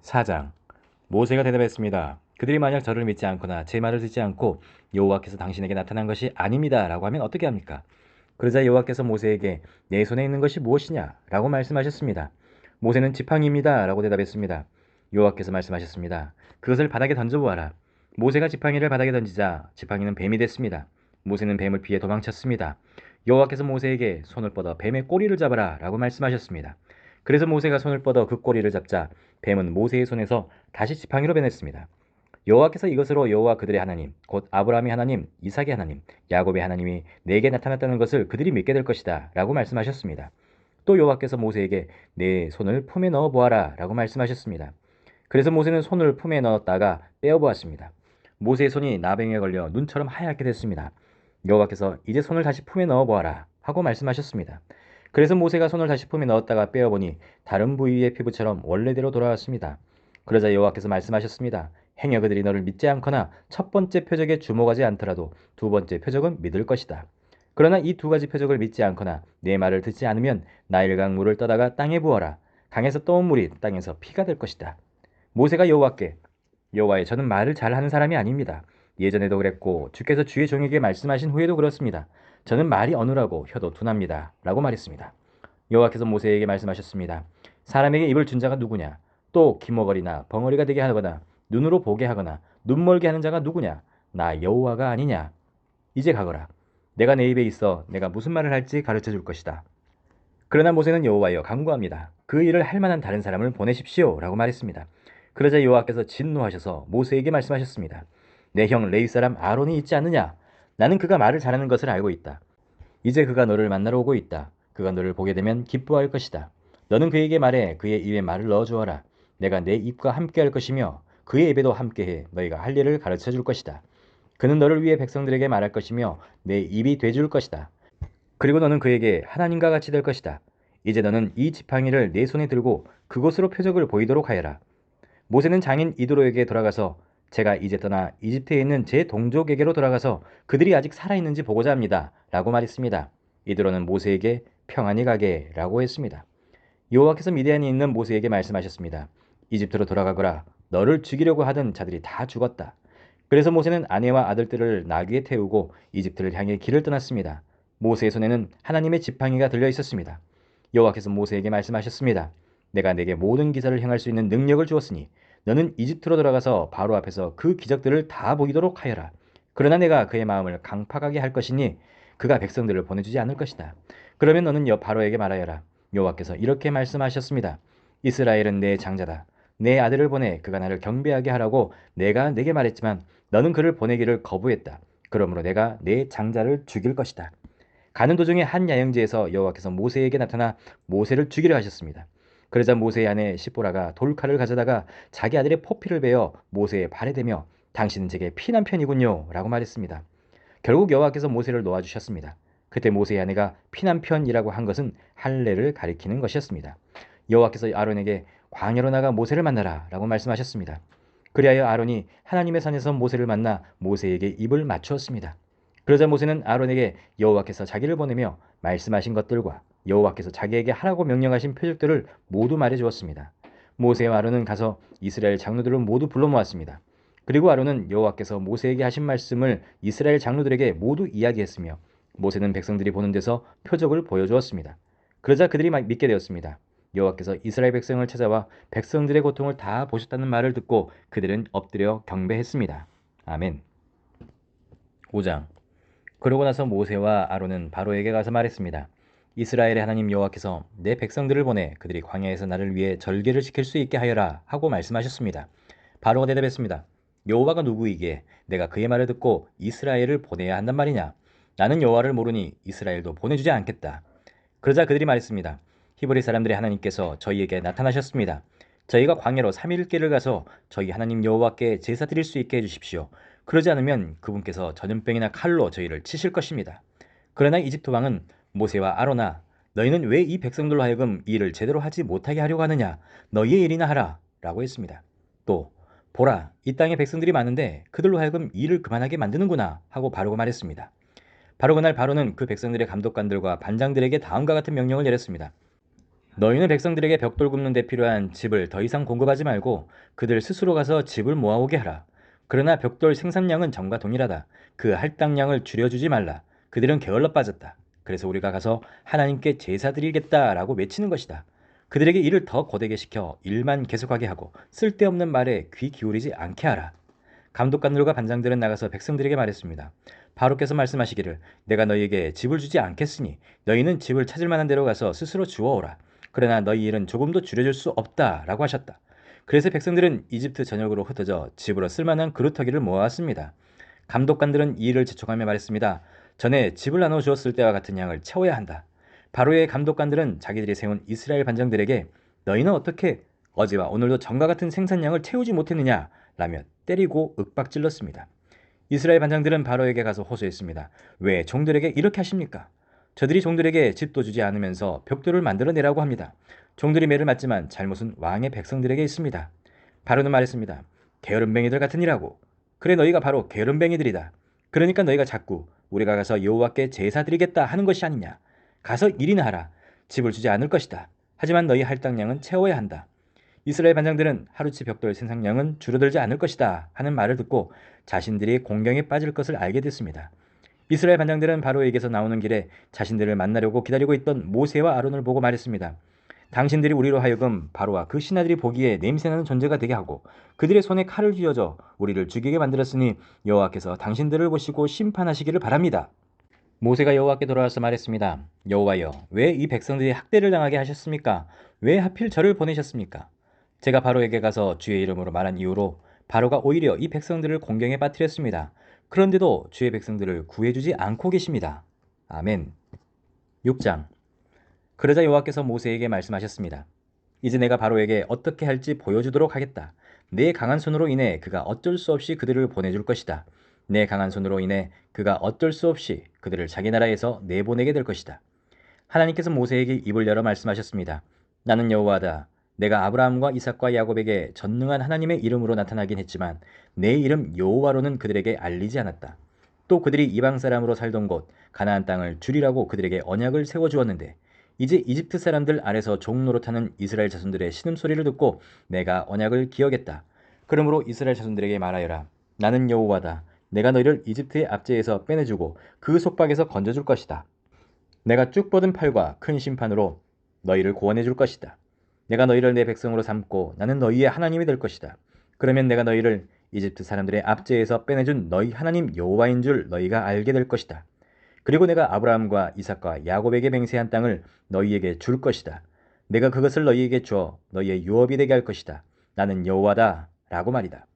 4장. 모세가 대답했습니다. 그들이 만약 저를 믿지 않거나 제 말을 듣지 않고 여호와께서 당신에게 나타난 것이 아닙니다 라고 하면 어떻게 합니까? 그러자 여호와께서 모세에게 내 손에 있는 것이 무엇이냐 라고 말씀하셨습니다. 모세는 지팡이입니다 라고 대답했습니다. 여호와께서 말씀하셨습니다. 그것을 바닥에 던져보아라. 모세가 지팡이를 바닥에 던지자 지팡이는 뱀이 됐습니다. 모세는 뱀을 피해 도망쳤습니다. 여호와께서 모세에게 손을 뻗어 뱀의 꼬리를 잡아라 라고 말씀하셨습니다. 그래서 모세가 손을 뻗어 그 꼬리를 잡자 뱀은 모세의 손에서 다시 지팡이로 변했습니다. 여호와께서 이것으로 여호와 그들의 하나님, 곧 아브라함의 하나님, 이삭의 하나님, 야곱의 하나님이 내게 나타났다는 것을 그들이 믿게 될 것이다 라고 말씀하셨습니다. 또 여호와께서 모세에게 내 손을 품에 넣어 보아라 라고 말씀하셨습니다. 그래서 모세는 손을 품에 넣었다가 빼어 보았습니다. 모세의 손이 나병에 걸려 눈처럼 하얗게 됐습니다. 여호와께서 이제 손을 다시 품에 넣어 보아라 하고 말씀하셨습니다. 그래서 모세가 손을 다시 품에 넣었다가 빼어보니 다른 부위의 피부처럼 원래대로 돌아왔습니다. 그러자 여호와께서 말씀하셨습니다. 행여 그들이 너를 믿지 않거나 첫 번째 표적에 주목하지 않더라도 두 번째 표적은 믿을 것이다. 그러나 이 두 가지 표적을 믿지 않거나 내 말을 듣지 않으면 나일강 물을 떠다가 땅에 부어라. 강에서 떠온 물이 땅에서 피가 될 것이다. 모세가 여호와께 여호와여 저는 말을 잘하는 사람이 아닙니다. 예전에도 그랬고 주께서 주의 종에게 말씀하신 후에도 그렇습니다. 저는 말이 어눌하고 혀도 둔합니다. 라고 말했습니다. 여호와께서 모세에게 말씀하셨습니다. 사람에게 입을 준 자가 누구냐? 또 기머거리나 벙어리가 되게 하거나 눈으로 보게 하거나 눈멀게 하는 자가 누구냐? 나 여호와가 아니냐? 이제 가거라. 내가 내 입에 있어 내가 무슨 말을 할지 가르쳐 줄 것이다. 그러나 모세는 여호와여 간구합니다. 그 일을 할 만한 다른 사람을 보내십시오. 라고 말했습니다. 그러자 여호와께서 진노하셔서 모세에게 말씀하셨습니다. 내 형 레위 사람 아론이 있지 않느냐? 나는 그가 말을 잘하는 것을 알고 있다. 이제 그가 너를 만나러 오고 있다. 그가 너를 보게 되면 기뻐할 것이다. 너는 그에게 말해 그의 입에 말을 넣어 주어라. 내가 내 입과 함께 할 것이며 그의 입에도 함께해 너희가 할 일을 가르쳐 줄 것이다. 그는 너를 위해 백성들에게 말할 것이며 내 입이 돼줄 것이다. 그리고 너는 그에게 하나님과 같이 될 것이다. 이제 너는 이 지팡이를 내 손에 들고 그곳으로 표적을 보이도록 하여라. 모세는 장인 이드로에게 돌아가서 제가 이제 떠나 이집트에 있는 제 동족에게로 돌아가서 그들이 아직 살아있는지 보고자 합니다. 라고 말했습니다. 이드로는 모세에게 평안히 가게 라고 했습니다. 여호와께서 미디안에 있는 모세에게 말씀하셨습니다. 이집트로 돌아가거라. 너를 죽이려고 하던 자들이 다 죽었다. 그래서 모세는 아내와 아들들을 나귀에 태우고 이집트를 향해 길을 떠났습니다. 모세의 손에는 하나님의 지팡이가 들려 있었습니다. 여호와께서 모세에게 말씀하셨습니다. 내가 내게 모든 기사를 행할 수 있는 능력을 주었으니 너는 이집트로 돌아가서 바로 앞에서 그 기적들을 다 보이도록 하여라. 그러나 내가 그의 마음을 강팍하게 할 것이니 그가 백성들을 보내주지 않을 것이다. 그러면 너는 바로에게 말하여라. 여호와께서 이렇게 말씀하셨습니다. 이스라엘은 내 장자다. 내 아들을 보내 그가 나를 경배하게 하라고 내가 내게 말했지만 너는 그를 보내기를 거부했다. 그러므로 내가 내 장자를 죽일 것이다. 가는 도중에 한 야영지에서 여호와께서 모세에게 나타나 모세를 죽이려 하셨습니다. 그러자 모세의 아내 시보라가 돌칼을 가져다가 자기 아들의 포피를 베어 모세의 발에 대며 당신은 제게 피난 편이군요 라고 말했습니다. 결국 여호와께서 모세를 놓아주셨습니다. 그때 모세의 아내가 피난 편이라고 한 것은 할례를 가리키는 것이었습니다. 여호와께서 아론에게 광야로 나가 모세를 만나라 라고 말씀하셨습니다. 그리하여 아론이 하나님의 산에서 모세를 만나 모세에게 입을 맞추었습니다. 그러자 모세는 아론에게 여호와께서 자기를 보내며 말씀하신 것들과 여호와께서 자기에게 하라고 명령하신 표적들을 모두 말해주었습니다. 모세와 아론은 가서 이스라엘 장로들을 모두 불러 모았습니다. 그리고 아론은 여호와께서 모세에게 하신 말씀을 이스라엘 장로들에게 모두 이야기했으며 모세는 백성들이 보는 데서 표적을 보여주었습니다. 그러자 그들이 믿게 되었습니다. 여호와께서 이스라엘 백성을 찾아와 백성들의 고통을 다 보셨다는 말을 듣고 그들은 엎드려 경배했습니다. 아멘. 5장. 그러고 나서 모세와 아론은 바로에게 가서 말했습니다. 이스라엘의 하나님 여호와께서 내 백성들을 보내 그들이 광야에서 나를 위해 절개를 지킬 수 있게 하여라 하고 말씀하셨습니다. 바로가 대답했습니다. 여호와가 누구이기에 내가 그의 말을 듣고 이스라엘을 보내야 한단 말이냐? 나는 여호와를 모르니 이스라엘도 보내주지 않겠다. 그러자 그들이 말했습니다. 히브리 사람들의 하나님께서 저희에게 나타나셨습니다. 저희가 광야로 3일 길을 가서 저희 하나님 여호와께 제사 드릴 수 있게 해주십시오. 그러지 않으면 그분께서 전염병이나 칼로 저희를 치실 것입니다. 그러나 이집트 왕은 모세와 아로나 너희는 왜 이 백성들로 하여금 이 일을 제대로 하지 못하게 하려고 하느냐? 너희의 일이나 하라 라고 했습니다. 또 보라 이 땅에 백성들이 많은데 그들로 하여금 일을 그만하게 만드는구나 하고 바로가 말했습니다. 바로 그날 바로는 그 백성들의 감독관들과 반장들에게 다음과 같은 명령을 내렸습니다. 너희는 백성들에게 벽돌 굽는 데 필요한 집을 더 이상 공급하지 말고 그들 스스로 가서 집을 모아오게 하라. 그러나 벽돌 생산량은 전과 동일하다. 그 할당량을 줄여주지 말라. 그들은 게을러 빠졌다. 그래서 우리가 가서 하나님께 제사 드리겠다라고 외치는 것이다. 그들에게 일을 더 거대게 시켜 일만 계속하게 하고 쓸데없는 말에 귀 기울이지 않게 하라. 감독관들과 반장들은 나가서 백성들에게 말했습니다. 바로께서 말씀하시기를 내가 너희에게 집을 주지 않겠으니 너희는 집을 찾을 만한 데로 가서 스스로 주워오라. 그러나 너희 일은 조금도 줄여줄 수 없다라고 하셨다. 그래서 백성들은 이집트 전역으로 흩어져 집으로 쓸만한 그루터기를 모아왔습니다. 감독관들은 이 일을 재촉하며 말했습니다. 전에 집을 나눠 주었을 때와 같은 양을 채워야 한다. 바로의 감독관들은 자기들이 세운 이스라엘 반장들에게 너희는 어떻게 어제와 오늘도 전과 같은 생산량을 채우지 못했느냐 라며 때리고 윽박질렀습니다. 이스라엘 반장들은 바로에게 가서 호소했습니다. 왜 종들에게 이렇게 하십니까? 저들이 종들에게 집도 주지 않으면서 벽돌을 만들어내라고 합니다. 종들이 매를 맞지만 잘못은 왕의 백성들에게 있습니다. 바로는 말했습니다. 게으름뱅이들 같으니라고. 그래 너희가 바로 게으름뱅이들이다. 그러니까 너희가 자꾸 우리가 가서 여호와께 제사 드리겠다 하는 것이 아니냐. 가서 일이나 하라. 집을 주지 않을 것이다. 하지만 너희 할당량은 채워야 한다. 이스라엘 반장들은 하루치 벽돌 생산량은 줄어들지 않을 것이다 하는 말을 듣고 자신들이 공경에 빠질 것을 알게 됐습니다. 이스라엘 반장들은 바로에게서 나오는 길에 자신들을 만나려고 기다리고 있던 모세와 아론을 보고 말했습니다. 당신들이 우리로 하여금 바로와 그 신하들이 보기에 냄새나는 존재가 되게 하고 그들의 손에 칼을 휘어져 우리를 죽이게 만들었으니 여호와께서 당신들을 보시고 심판하시기를 바랍니다. 모세가 여호와께 돌아와서 말했습니다. 여호와여, 왜 이 백성들이 학대를 당하게 하셨습니까? 왜 하필 저를 보내셨습니까? 제가 바로에게 가서 주의 이름으로 말한 이후로 바로가 오히려 이 백성들을 공경에 빠뜨렸습니다. 그런데도 주의 백성들을 구해주지 않고 계십니다. 아멘. 6장. 그러자 여호와께서 모세에게 말씀하셨습니다. 이제 내가 바로에게 어떻게 할지 보여주도록 하겠다. 내 강한 손으로 인해 그가 어쩔 수 없이 그들을 보내줄 것이다. 내 강한 손으로 인해 그가 어쩔 수 없이 그들을 자기 나라에서 내보내게 될 것이다. 하나님께서 모세에게 입을 열어 말씀하셨습니다. 나는 여호와다. 내가 아브라함과 이삭과 야곱에게 전능한 하나님의 이름으로 나타나긴 했지만 내 이름 여호와로는 그들에게 알리지 않았다. 또 그들이 이방 사람으로 살던 곳 가나안 땅을 주리라고 그들에게 언약을 세워 주었는데 이제 이집트 사람들 아래서 종노릇하는 이스라엘 자손들의 신음소리를 듣고 내가 언약을 기억했다. 그러므로 이스라엘 자손들에게 말하여라. 나는 여호와다. 내가 너희를 이집트의 압제에서 빼내주고 그 속박에서 건져줄 것이다. 내가 쭉 뻗은 팔과 큰 심판으로 너희를 구원해 줄 것이다. 내가 너희를 내 백성으로 삼고 나는 너희의 하나님이 될 것이다. 그러면 내가 너희를 이집트 사람들의 압제에서 빼내준 너희 하나님 여호와인 줄 너희가 알게 될 것이다. 그리고 내가 아브라함과 이삭과 야곱에게 맹세한 땅을 너희에게 줄 것이다. 내가 그것을 너희에게 주어 너희의 유업이 되게 할 것이다. 나는 여호와다 라고 말이다.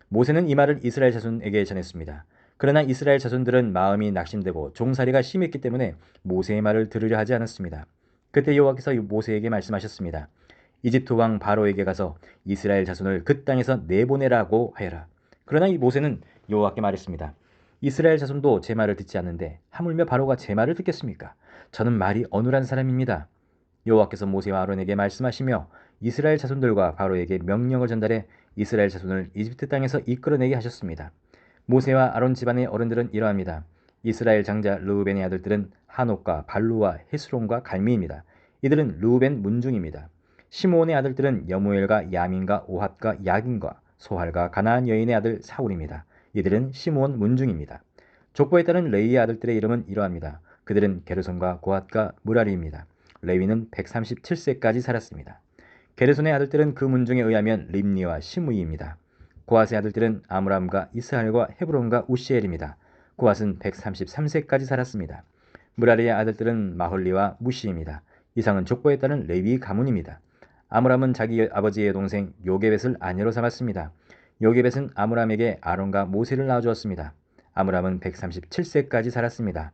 모세는 이 말을 이스라엘 자손에게 전했습니다. 그러나 이스라엘 자손들은 마음이 낙심되고 종살이가 심했기 때문에 모세의 말을 들으려 하지 않았습니다. 그때 여호와께서 모세에게 말씀하셨습니다. 이집트 왕 바로에게 가서 이스라엘 자손을 그 땅에서 내보내라고 하여라. 그러나 이 모세는 여호와께 말했습니다. 이스라엘 자손도 제 말을 듣지 않는데 하물며 바로가 제 말을 듣겠습니까? 저는 말이 어눌한 사람입니다. 여호와께서 모세와 아론에게 말씀하시며 이스라엘 자손들과 바로에게 명령을 전달해 이스라엘 자손을 이집트 땅에서 이끌어내게 하셨습니다. 모세와 아론 집안의 어른들은 이러합니다. 이스라엘 장자 르우벤의 아들들은 하녹과 발루와 헤스론과 갈미입니다. 이들은 르우벤 문중입니다. 시므온의 아들들은 여무엘과 야민과 오핫과 야긴과 소할과 가나안 여인의 아들 사울입니다. 이들은 시므온 문중입니다. 족보에 따른 레위의 아들들의 이름은 이러합니다. 그들은 게르손과 고핫과 무라리입니다. 레위는 137세까지 살았습니다. 게르손의 아들들은 그 문중에 의하면 림니와 시므이입니다. 고핫의 아들들은 아므람과 이스할과 헤브론과 우시엘입니다. 고핫은 133세까지 살았습니다. 무라리의 아들들은 마홀리와 무시입니다. 이상은 족보에 따른 레위 가문입니다. 아므람은 자기 아버지의 동생 요게벳을 아내로 삼았습니다. 요게벳은 아므람에게 아론과 모세를 낳아주었습니다. 아므람은 137세까지 살았습니다.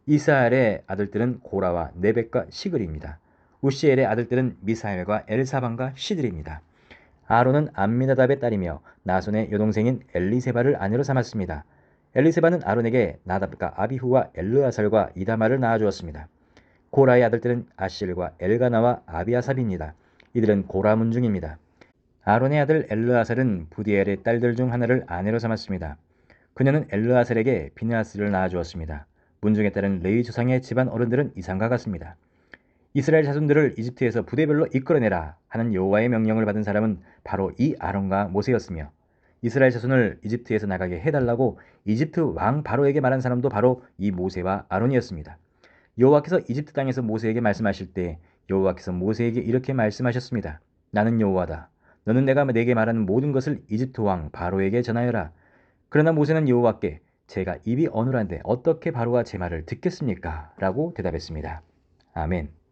이스하엘의 아들들은 고라와 네벡과 시글입니다. 우시엘의 아들들은 미사엘과 엘사반과 시들입니다. 아론은 암미나답의 딸이며 나손의 여동생인 엘리세바를 아내로 삼았습니다. 엘리세바는 아론에게 나답과 아비후와 엘르아살과 이다말을 낳아주었습니다. 고라의 아들들은 아실과 엘가나와 아비아삽입니다. 이들은 고라 문중입니다. 아론의 아들 엘르아살은 부디엘의 딸들 중 하나를 아내로 삼았습니다. 그녀는 엘르아살에게 비느하스를 낳아주었습니다. 문중에 따른 레위 조상의 집안 어른들은 이상과 같습니다. 이스라엘 자손들을 이집트에서 부대별로 이끌어내라 하는 여호와의 명령을 받은 사람은 바로 이 아론과 모세였으며 이스라엘 자손을 이집트에서 나가게 해달라고 이집트 왕 바로에게 말한 사람도 바로 이 모세와 아론이었습니다. 여호와께서 이집트 땅에서 모세에게 말씀하실 때 여호와께서 모세에게 이렇게 말씀하셨습니다. 나는 여호와다. 너는 내가 내게 말하는 모든 것을 이집트 왕 바로에게 전하여라. 그러나 모세는 여호와께 제가 입이 어눌한데 어떻게 바로가 제 말을 듣겠습니까? 라고 대답했습니다. 아멘.